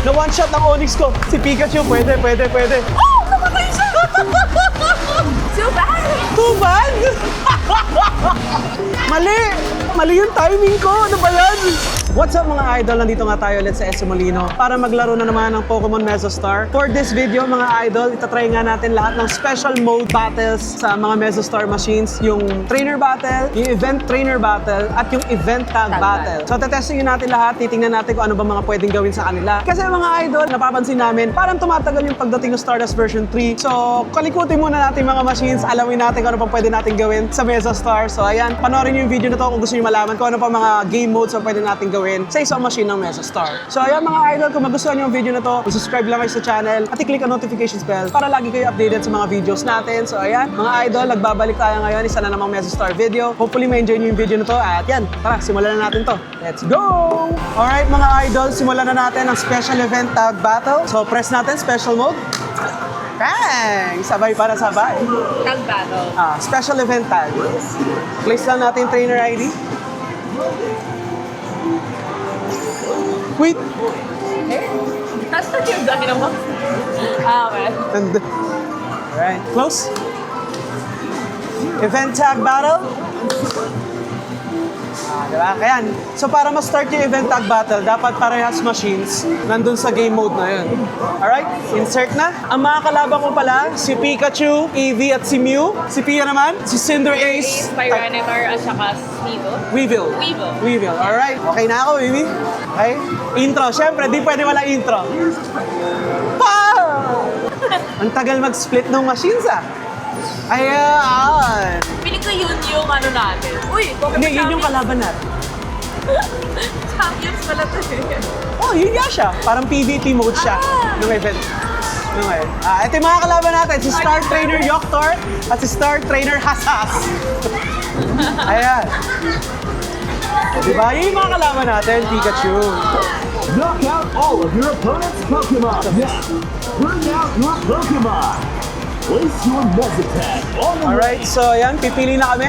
Na one shot ng Onyx ko. Si Pikachu, pwede. Oh! Namatay siya! So bad! Too bad! Mali yung timing ko. Ano ba yan? What's up mga idol? Nandito nga tayo ulit sa S. Molino para maglaro na naman ng Pokemon Mesostar. For this video mga idol, itatry nga natin lahat ng special mode battles sa mga Mesostar machines. Yung trainer battle, yung event trainer battle, at yung event tag battle. So tetestingin natin lahat, titingnan natin kung ano ba mga pwedeng gawin sa kanila. Kasi mga idol, napapansin namin, parang tumatagal yung pagdating ng Stardust version 3. So kalikutin muna natin mga machines, alamin natin kung ano pa pwede natin gawin sa Mesostar. So ayan, panoorin niyo yung video na to kung gusto niyo malaman kung ano pa mga game modes na pwede natin gawin sa isang machine ng Mesostar. So ayan mga idol, kung magustuhan niyo yung video na to, subscribe lang kayo sa channel at i-click ang notifications bell para lagi kayo updated sa mga videos natin. So ayan, mga idol, nagbabalik tayo ngayon, isa na namang Mesostar video. Hopefully may enjoy niyo yung video na to at yan, tara, simulan na natin to. Let's go! Alright mga idol, simulan na natin ang special event tag battle. So press natin, special mode. Bang! Sabay para sabay. Tag battle. Special event tag. Place lang natin yung trainer ID. Wait! Nasaan yung dynamo? Okay. And, alright, close. Event tag battle. Diba? Ayan. So para ma-start yung event tag battle, dapat parehas machines nandun sa game mode na yun. Alright? Insert na. Ang mga kalaban ko pala, si Pikachu, Eevee at si Mew. Si Pia naman, si Cinderace, Tyranitar at saka Weevil. Weevil. Alright. Okay na ako, Weevil. Okay? Intro. Siyempre, di pwede wala intro. Pow! Ang tagal mag-split ng machines Ayan! Piling ko yun yung ano natin. Uy, Hindi, yun yung kalaban natin. Champions pala to Oh, yun nga siya. Parang PvP mode siya nung event. Ito yung mga kalaban natin. Si Star Trainer Yoctor at si Star Trainer Hasas. Ayan. Diba? Yun yung mga kalaban natin, Pikachu. Knock out all of your opponent's Pokemon. Now, bring out your Pokemon. Place your Mesotag on the Alright, so ayan, pipili na kami.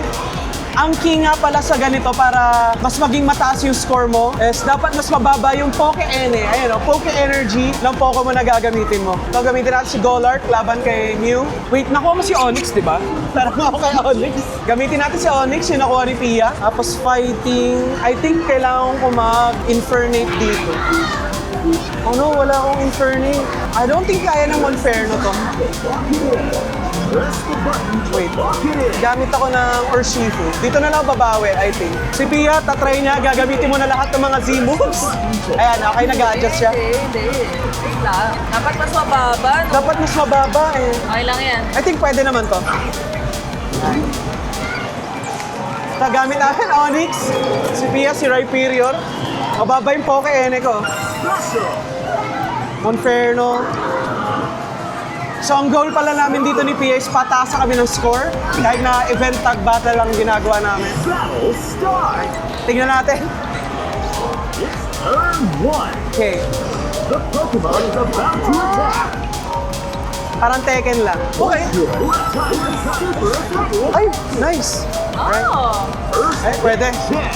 Ang key nga pala sa ganito para mas maging mataas yung score mo is dapat mas mababa yung Poke-Ene. Ayan Poke Energy ng Pokemon na gagamitin mo. So gamitin natin si Golart laban kay Mew. Wait, nakuha mo si Onyx, di ba? Tarang ako kay Onyx. Gamitin natin si Onyx, yung nakuha ni Pia. Tapos fighting, I think kailangan ko mag-Infernate dito. Oh no, wala akong Infernate. I don't think kaya ng Monferno to. press the button to Wait, lock it in. gamit ako ng Urshifu. Dito na lang babawi, I think. Si Pia, tatry niya, gagamitin mo na lahat ng mga Z-moves. Ayan, okay, nag-a-adjust siya. Hindi. Wait lang. Dapat mas mababa, no? Dapat mas mababa eh. Okay lang yan. I think pwede naman to. Ito, gamit natin Onyx. Si Pia, si Rhyperior. Mababa yung Poke-Ene ko. Monferno. So ang goal pala namin dito ni Pia is patasa kami ng score. Kahit na event tag battle lang ginagawa namin. Battle start. Tingnan natin. It's turn 1. Okay. The Pokemon is about to attack. Parang Tekken lang. Okay. Your left type is super effective. Ay, nice. Oh! First, Ay, pwede. check.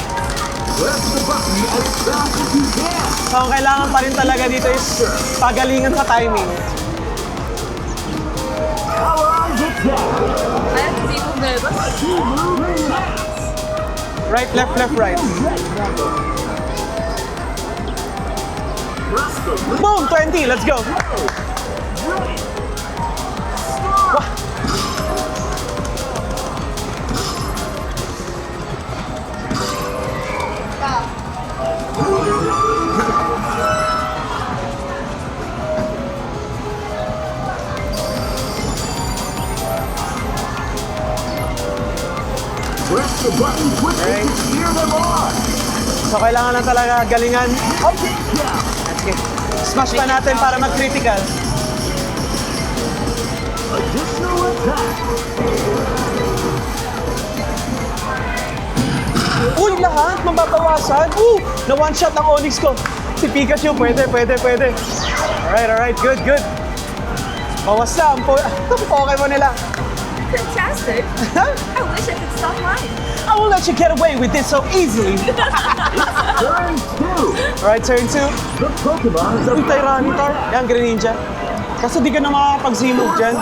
Press the button as fast as you can. So ang kailangan pa rin talaga dito is pagalingan sa timing. Power Eyes attack. Ayan, si Move na ito. You move next. Right, left, right. Press the Boom! 20! Let's go! ready. Press the button quickly to steer them on. So kailangan lang talaga galingan. Okay, yeah. Okay. Smash pa natin para mag-critical. Additional attack. Uy, lahat! Mababawasan! Na one shot ng Onyx ko. Si Pikachu, pwede. Alright, good. Bawas na ang Pokemon nila. fantastic. I wish I could stop mine. I won't let you get away with this so easily. Turn 2. Alright, turn 2. The Pokemon is Uy, about Tyranitar. Yan, Greninja. Kaso di ka na makakapag-zimog dyan.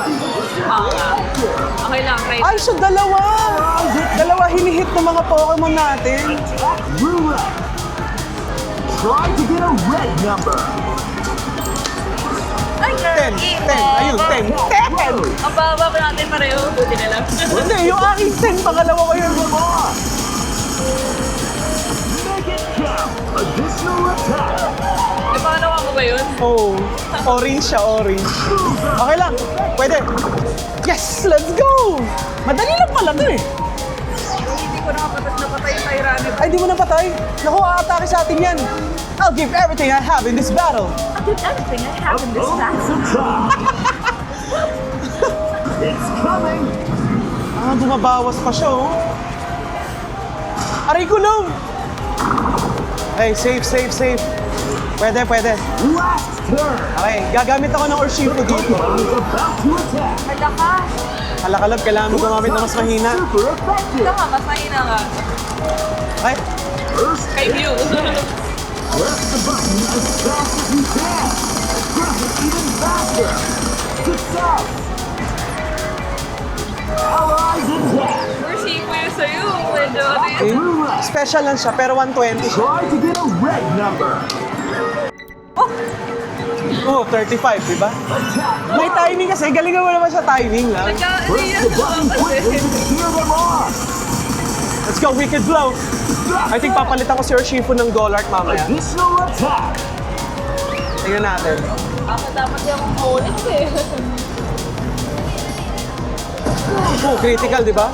Okay lang, try. Ay, so dalawa! Dalawa hinihit ng mga Pokemon natin. Attack Roulette. Try to get a red number. Ay, 10, 10, ayun, 10, 10! Ang baba pa natin pareho. Buti na lang. Hindi, yung aking 10, pangalawa ko yun. Come on. Make it count. Additional attack. May pangalawa mo ba yun? Oh, orange siya, orange. Okay lang, pwede. Yes, let's go! Madali lang pala to eh. Hindi ko nakapatas na patay yung Tyranitar. Ay, di mo na patay. Naku, aatake sa atin yan. I'll give everything I have in this battle. I'll do everything I have in this Bonus attack. It's coming. Ah, bumabawas pa siya, oh. Aray ko lang! Hey, safe, safe, safe. Pwede, pwede. Last turn. Okay, gagamit ako ng Urshifu dito. Pokemon is about to attack. Malakas. Alakalab, kailangan mo gumamit ng mas mahina. Super effective. Ito nga, mas mahina nga. Okay? First, Kay Mew. press the button as fast as you can. Press it even faster. Success. Allies attack. Mercy ko yun sa'yo. Medyo ano yun. Okay. Roulette. Special lang siya, pero 120. Try to get a red number. Oh, 35, di ba? Attack. May timing kasi, galingan mo naman sa timing lang. Press the button quickly to clear them off. Let's go, Wicked Blow. I think papalitan ko si Urshifu ng Golart mamaya. Additional attack. Tingnan natin. Ako dapat yung ulit eh. Oh, critical, di ba?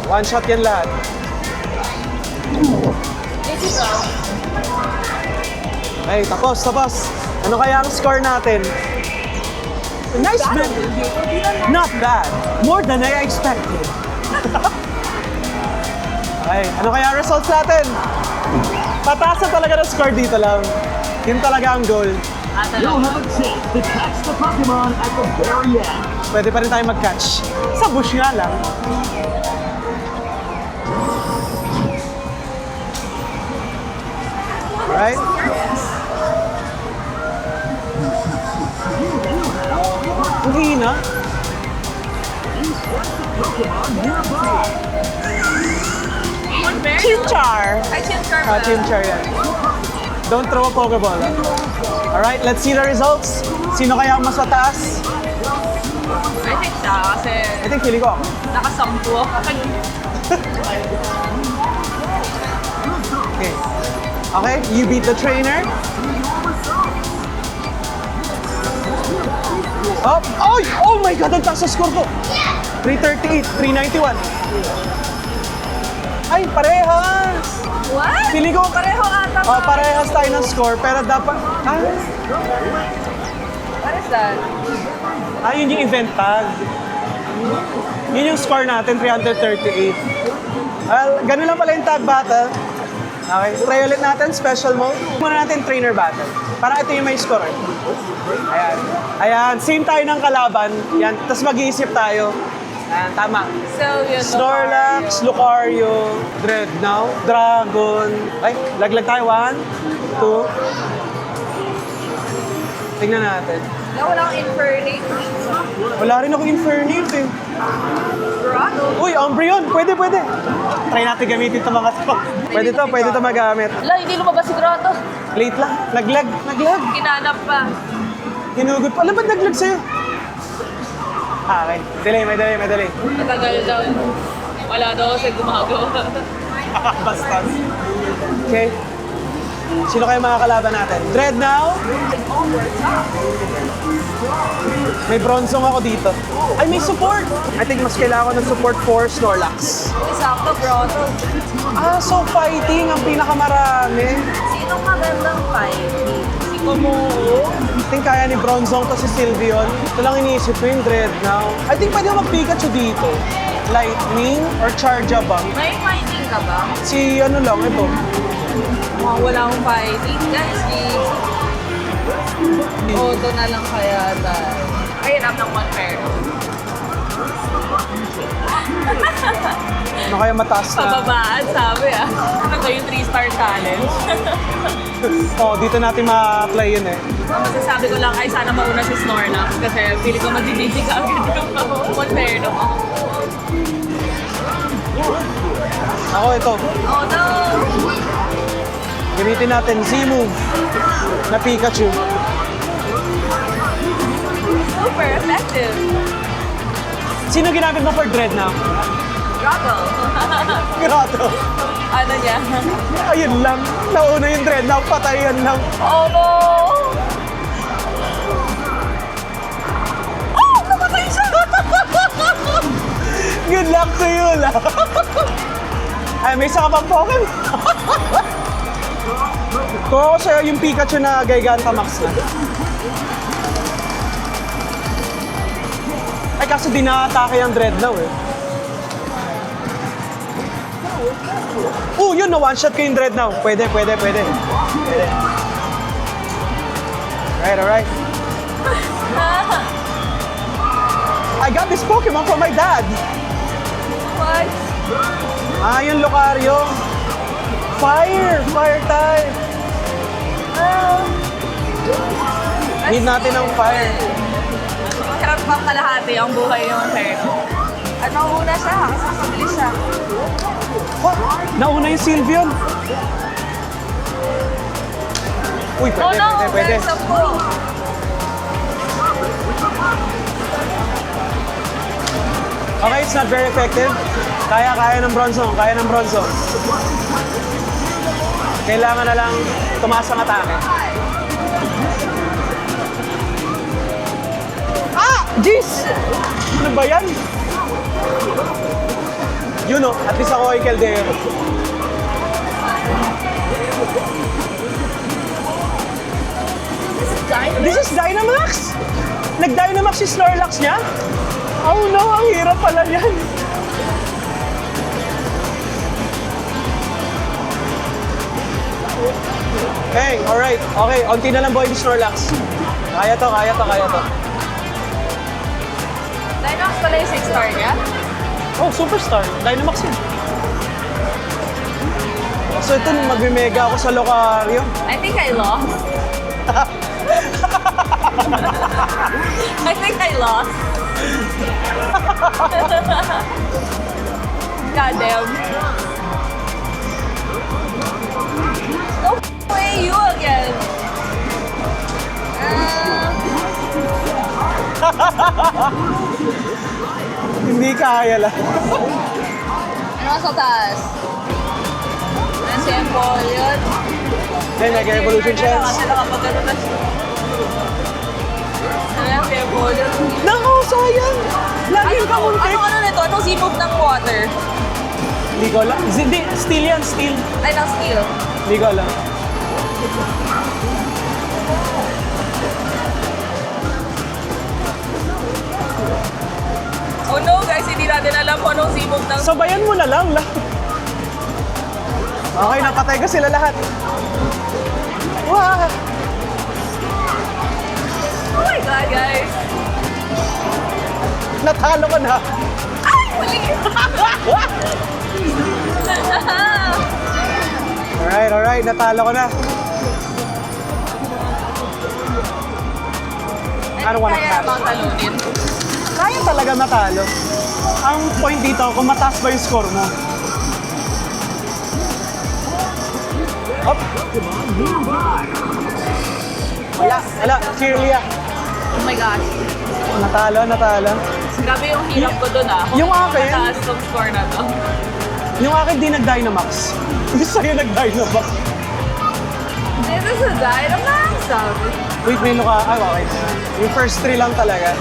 One shot yan lahat. Easy bro. Ay, tapos, tapos. Ano kaya ang score natin? Nice man. Not bad. More than I expected. Okay, ano kaya ang results natin? Pataas na talaga ng score dito lang. Yun talaga ang goal. You'll have a chance to catch the Pokemon at the very end. Pwede pa rin tayo mag-catch. Sa bush nga lang. Alright? Ang hina. Pokemon nearby. One bear? Chimchar! Ay, Chimchar Ah, ba? Chimchar yan. Don't throw a Pokeball. Alright, let's see the results. Sino kaya ang mas mataas? I think siya kasi I think feeling ko ako. nakasampu ako. Okay. Okay, you beat the trainer. Oh, oh, oh my God, ang taas sa score ko. 338, 391. Ay, parehas. What? Feeling ko, Pareho ata. oh, parehas tayo ng score, pero dapat, What is that? yun yung event tag. Yun yung score natin, 338. Well, ganun lang pala yung tag battle. Okay, try ulit natin, special mode. Muna natin trainer battle. Para ito yung may score. Ayan. Ayan, same tayo ng kalaban. Yan, tapos mag-iisip tayo. Ayan, tama. So, yun. Snorlax, Lucario, Dreadnought, Dragon. Ay, laglag tayo. 1, 2. Tingnan natin. Na walang Infernape. Wala rin ako Infernape eh. Grotto. Uy, Umbreon! Pwede, pwede. Try natin gamitin ito mga to. Pwede to magamit. Wala, hindi lumabas si Grotto. Late lang. Naglag. Kinanap pa. Hinugot pa. Alam ba't naglag sa'yo? Okay. May delay. Matagal daw. Wala daw kasi gumagawa. Bastos. Okay. Sino kayo mga kalaban natin? Dreadnought. May bronzong ako dito. Ay, may support. I think mas kailangan ko ng support for Snorlax. Isakto, Grotto. So fighting ang pinakamarami. Sinong magandang fighting? Si Komodo? I think kaya ni Bronzong to si Sylveon. Ito lang iniisip ko yung Dreadnought. I think pwede ko mag-Pikachu dito. Lightning or Charjabug. May fighting ka ba? Si ano lang, ito. Wala akong fighting. Guys, Auto na lang kaya tayo. Ayun, up ng one pair. Ano kaya mataas na? Pababaan, sabi ah. Ano to yung 3-star challenge? Oh, dito natin ma-apply yun eh. Ang masasabi ko lang ay sana mauna si Snorlax kasi feeling ko madididi ka agad yung compare no. Ako ito. Oh no! Gamitin natin Z-Move na Pikachu. Super effective! Sino ginamit mo for Dread now? Rocco! Grotto. Ano niya? Ayun lang. Nauna yung Dread now. Patayan lang. Oh no! Oh! Namatay siya! Good luck to you lang. Ay, may isa ka pang Pokemon. Kung ako sa'yo yung Pikachu na Gigantamax na. Ay, kaso di na-atake yung Dreadnought eh. Yun, na-one-shot ko yung Dreadnought. Pwede. Alright. I got this Pokemon from my dad. What? Yung Lucario. Fire type. Need natin ng fire. Hirap pang kalahati ang buhay yung Inferno. At nauuna siya kasi mabilis siya. What? Nauna yung Sylveon. Uy, Oh no! pwede. There's a pool! Okay, it's not very effective. Kaya ng Bronzong. Kailangan na lang tumaas ang atake. Jeez! Ano ba yan? Yun o, at least ako ay Caldero. This is Dynamax? Nag-Dynamax si Snorlax niya? Oh no, ang hirap pala yan. Hey, alright. Okay, onti na lang boy ni Snorlax. Kaya to. Dynamax pala yung 6-star niya? Oh, Superstar. Dynamax yun. So ito, magme-mega ako sa Lucario. I think I lost. God damn. No way, you again. Hindi kaya lang. Ano sa taas? Simple yun. Then, nag-evolution chance. Kasi nakapagano na siya. Ano simple yun? Nako, sayang! Laging kamuntik. Ano nito? Anong Z-move ng water? Hindi ko alam. Hindi, steel yan, steel. Ay, ng steel. Hindi ko alam. Oh no, guys, hindi natin alam kung anong Z-move ng... Sabayan mo na lang. Okay, napatay ko sila lahat. Wow! Oh my God, guys. Natalo ko na. Ay, mali! Alright, natalo ko na. I don't wanna Kaya catch. bang talunin? Kaya talaga matalo. Ang point dito, kung mataas ba yung score mo. Hop. Wala. Cheerleah. Oh my gosh. Natalo. Grabe yung hirap ko dun ah. Yung akin? Mataas tong score na to. Yung akin di nag-Dynamax. Yung sa'yo nag-Dynamax. This is a Dynamax, sabi. Wait, may nuka. Ay, okay. Yung first 3 lang talaga.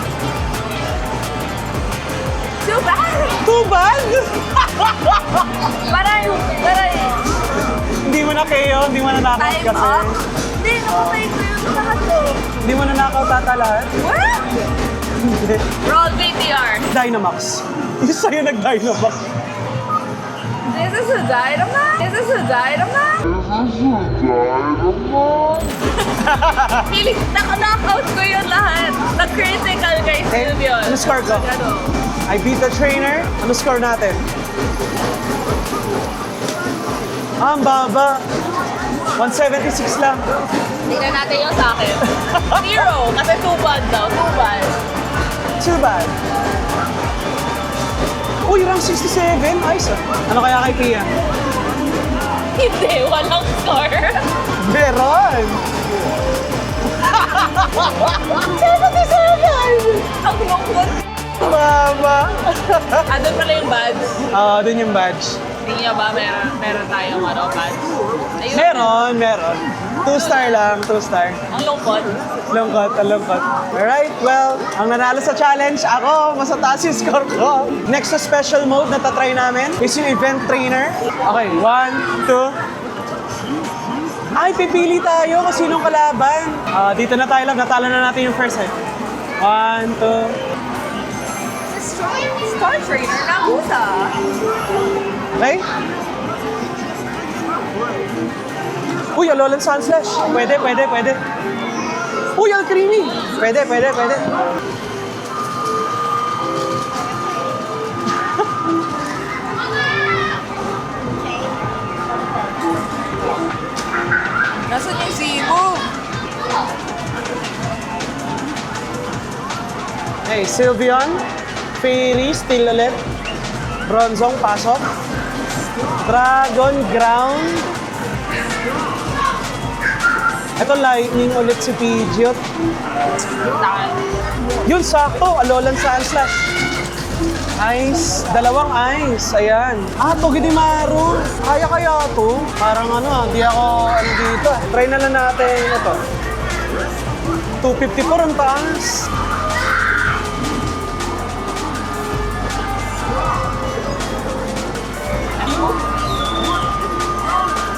Too bad! Too bad! Paray! Hindi mo na KO, hindi mo na knockout Time kasi. off? Hindi, nakapay ko yung lahat ko. Hindi mo na knockout ata lahat. What? Hindi. Roll VTR. Dynamax. Yung sa'yo nag-Dynamax. This is a Dynamax? Feeling naka-knockout ko yun lahat. Nag-critical kay Silvio. Ano score ko? Ano? I beat the trainer. Ano score natin? Ang baba. 176 lang. Tingnan natin yung sa akin. 0, kasi 2 bad daw. 2 bad. Too bad. Uy, rank 67. Ayos ah. Ano kaya kay Pia? Hindi, walang score. Meron! 77! Ang lungkot. Baba. Andun pala yung badge. Dun yung badge. Tingin niyo ba meron tayong badge? Ayun. Meron. 2-star lang, 2-star. Ang lungkot. Lungkot. Alright, well, ang nanalo sa challenge, ako, mas mataas yung score ko. Next na special mode na tatry namin is yung event trainer. Okay, 1, 2. Ay, pipili tayo kung sinong kalaban. Dito na tayo lang, natalo na natin yung first set. 1, 2. Star trainer na husa. Okay? Uy, Alolan Sunslash. Pwede. Uy, Alcremie. Pwede. Nasaan yung Zebu? Hey, Sylveon. Fairy, still ulit. Bronzong, pasok. Dragon, ground. Ito, lightning ulit si Pidgeot. Yun, sakto. Alolan Sunslash. Ice. Dalawang ice. Ayan. Togedemaru. Kaya to. Parang hindi ako dito. Try na lang natin ito. 254 ang taas.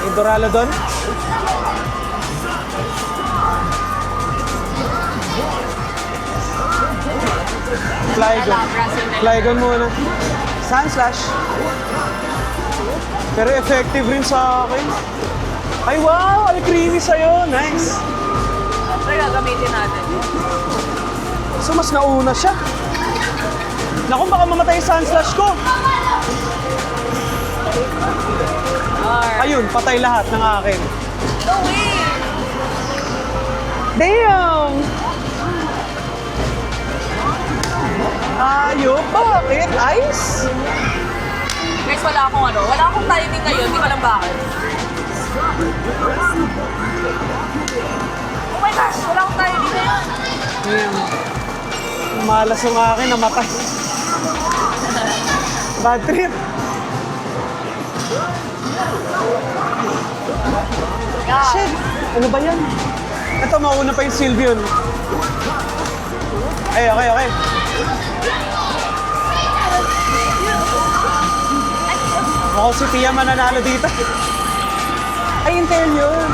May Duraludon. Flygon muna. Sunslash. Pero effective rin sa akin. Ay wow! Alcremie sa'yo. Nice. Siyempre gagamitin natin. So mas nauna siya. Naku, baka mamatay yung Sunslash ko. Ayun, patay lahat ng akin. No way! Damn! Ayun, bakit? Ice? Guys, wala akong timing ngayon. Hindi ko alam bakit. Oh my gosh, wala akong timing ngayon. Damn. Malas yung akin, namatay. Bad trip. Yeah. Shit! Ano ba yan? Ito, mauna pa yung Sylveon. Okay. Ako si Tia mananalo dito. Ay, Intel yun.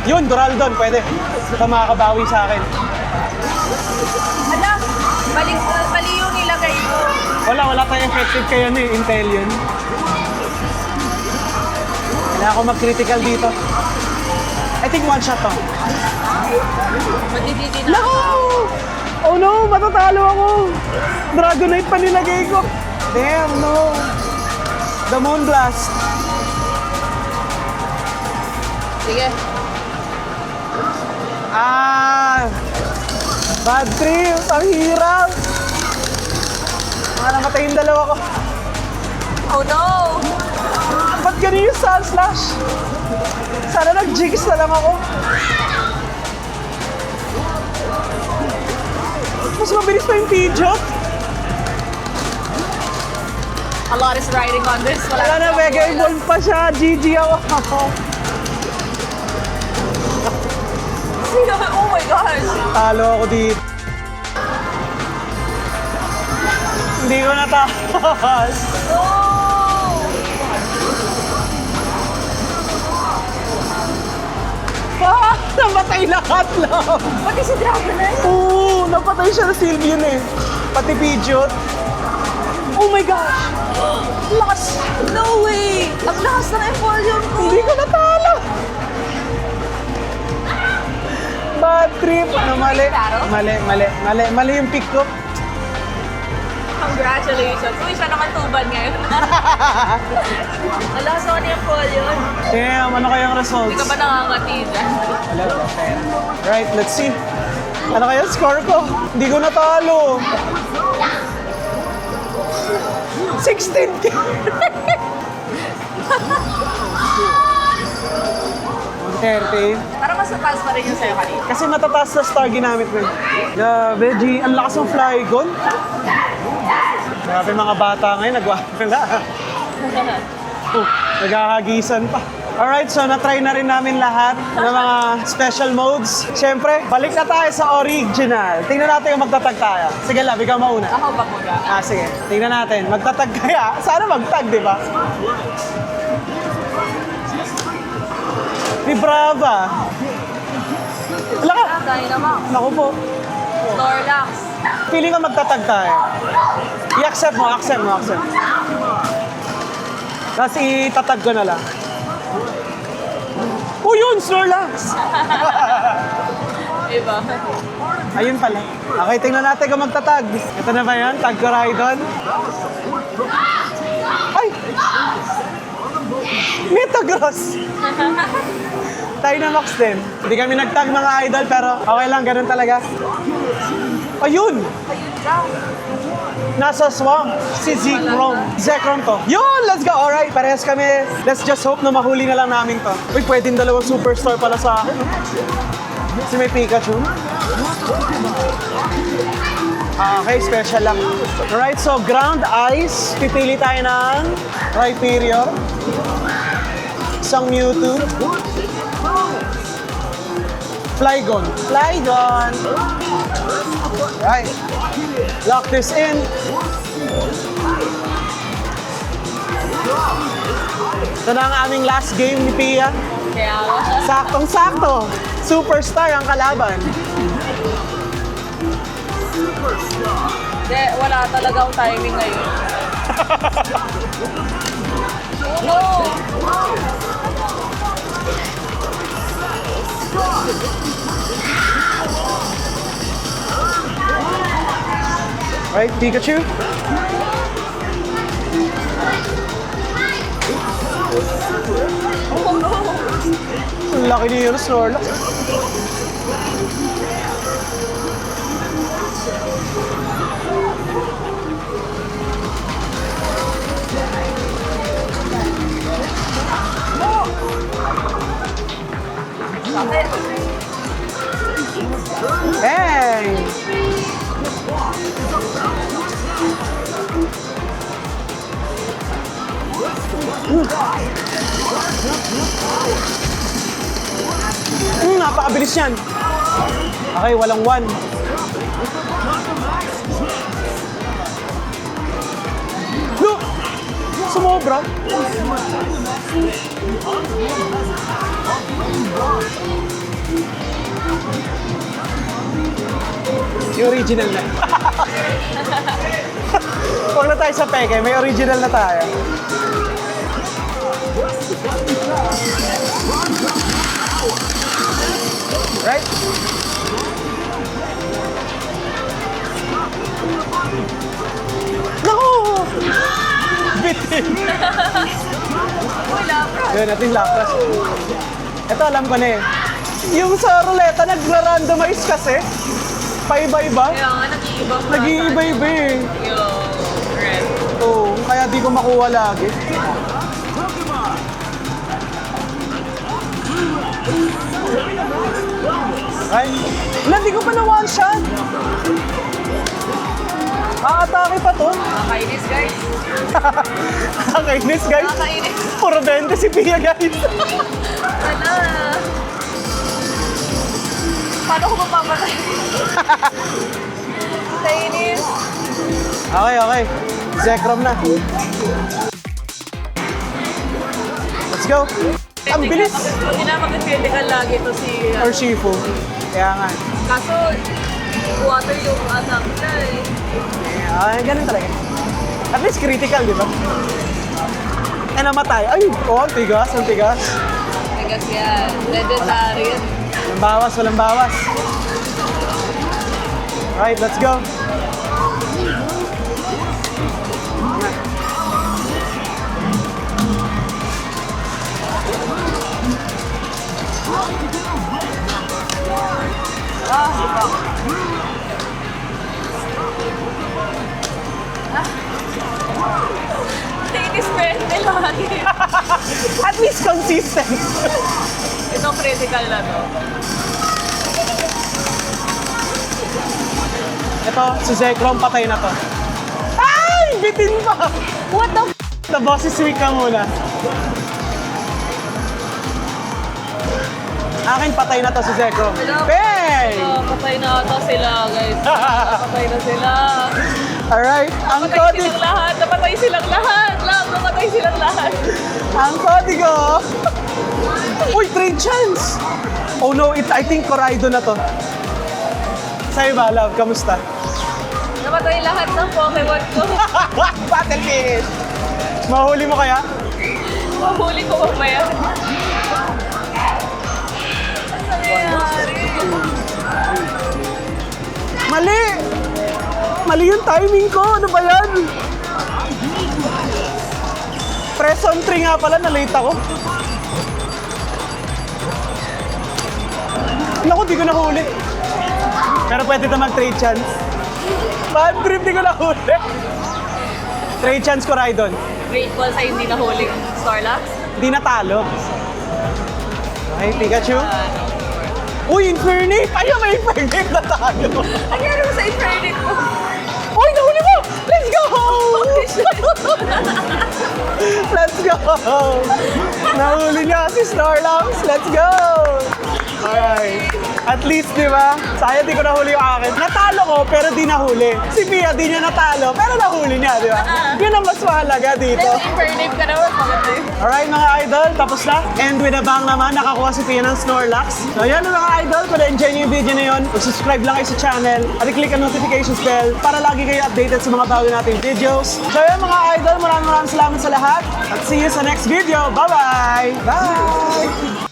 Yun, Duraludon, pwede. Ito makakabawi sa akin. Alam, mali yung nilagay ko. Wala tayong effective kayo Intel yun. Kailangan ko mag-critical dito. I think one shot to. Matititi na. No! Oh no, matatalo ako. Dragonite pa nilagay ko. Damn, no. The Moon Blast. Sige. Bad trip. Ang hirap. Namatay yung dalawa ko. Oh no! Ba't ganun yung Sunslash? Sana nag-jigs na lang ako. Mas mabilis pa yung Pidgeot. A lot is riding on this. Wala na, Mega Evolve pa siya. GG ako. Oh my gosh! Talo ako dito. Hindi ko natapos. No! Namatay lahat lang. Pati si Dragonite? Oo, napatay siya na Sylveon eh. Pati Pidgeot. Oh my gosh! Lakas! No way! Ang lakas ng Empoleon ko! Hindi ko natalo! Bad trip! Ano, mali? Mali yung pick ko. Congratulations! Uy, siya naman tuban ngayon. Ang lakas ako ni Empoleon. Damn, ano kayang results? Hindi ka ba nangangati dyan? Wala ba? Right, let's see. Ano kaya score ko? Hindi ko natalo. 16K! Parang mas mataas pa rin yung sa'yo kanina. Kasi matataas na star ginamit mo. Grabe, G. Ang lakas ng Flygon. Grabe mga bata ngayon, nagwawala. Oh, naghahagisan pa. Alright, so na-try na rin namin lahat ng mga special modes. Siyempre, balik na tayo sa original. Tingnan natin yung magtatag tayo. Sige, Lab, ikaw mauna. Ako ba muna? Sige. Tingnan natin. Magtatag kaya? Sana magtag, di ba? Ni Brava. Wala ka. Tayo naman. Naku po. Snorlax. Feeling ko magtatag tayo. I-accept mo. Tapos itatag ko na lang. Oh, yun! Snorlax! Iba. Ayun pala. Okay, tingnan natin kung magtatag. Ito na ba yun? Tag ko Raidon. Ay! Metagross! Dynamax din. Hindi kami nagtag mga idol, pero okay lang, ganun talaga. Ayun! Ayun ka. Nasa swamp, si Zekrom to. Yun! Let's go! Alright, parehas kami. Let's just hope na mahuli na lang namin to. Uy, pwedeng dalawang superstar pala sa akin. Kasi may Pikachu. Okay, special lang. Alright, so ground ice. Pipili tayo ng Rhyperior. Isang Mewtwo. Flygon. Right. Lock this in. Ito na ang aming last game ni Pia. Kaya ako. Saktong-sakto. Superstar ang kalaban. Hindi, wala talagang timing ngayon. No! Right, Pikachu? Oh no! Ang laki niyo ng Snorlax. Sakit. Hey! Napakabilis yan. Okay, walang one. Look! Sumobra. Yung original na. Huwag na tayo sa peke, may original na tayo. Right? No! Bitin! Uy, labra. Gawin natin lapras. Ito alam ko na eh. Yung sa ruleta, nag-randomize kasi. Paiba-iba. Kaya nga, nag-iiba pa. Nag-iiba-iba eh. Yung red. Oo, kaya di ko makuha lagi. Ay, wala, di ko pa na one shot. Aatake pa to. Nakakainis, guys. Nakakainis guys. Nakakainis. Puro 20 si Pia guys. Wala. Paano ko mapapatay? Kainis. Okay, okay. Zekrom na. Let's go. Ang bilis. Hindi na mag-critical lagi to si... Or Shifu. Kaya nga. Kaso, water yung anak niya eh. Ay, ganun talaga. At least critical, di ba? Eh, namatay. Ay, oh, ang tigas, ang tigas. Tigas yan. Legendary yan. Walang bawas, walang bawas. Alright, let's go. Tinis pwede lagi. At least consistent. Ito critical na to. Ito, si Zekrom, patay na to. Ay! Bitin pa! What the The boss is weak ka muna. Akin, patay na to si Zekrom. Bang! Patay na ata sila, guys. Patay na sila. Alright, ang Napatay kodi... silang lahat. Napatay silang lahat. Napatay silang lahat. Ang kodigo! Uy, trade chance! Oh no, I think Coraido na to. Sa'yo ba, love? Kamusta? Napatay lahat ng Pokemon ko. Battle finish! Mahuli mo kaya? Mahuli ko mamaya. Ano nangyayari? Mali! Mali yung timing ko! Ano ba yan? Press on 3 nga pala, na-late ako. Naku, di ko nahuli. Pero pwede na mag-trade chance. Bad trip, di ko nahuli. Trade chance ko, Raidon. Grateful sa hindi nahuling Snorlax. Di natalo. Okay, Pikachu. Uy, Infernape! Ayaw, may Infernape na tayo. Ang gano'n mo sa Infernape ko? Uy, nahuli mo! Let's go! Let's go! Nahuli niya si Snorlax. Let's go! Alright. At least, di ba? Sayang di ko nahuli yung akin. Natalo ko, pero di nahuli. Si Pia, di niya natalo, pero nahuli niya, di ba? Yun ang mas mahalaga dito. Then Infernape ka naman, maganda yun. Alright mga idol, tapos na. And with a bang naman, nakakuha si Pia ng Snorlax. So yan mga idol, kung na-enjoy niyo yung video na yun, subscribe lang kayo sa channel at i-click ang notifications bell para lagi kayo updated sa mga bago nating videos. So yan mga idol, maraming salamat sa lahat at see you sa next video. Bye-bye! Bye!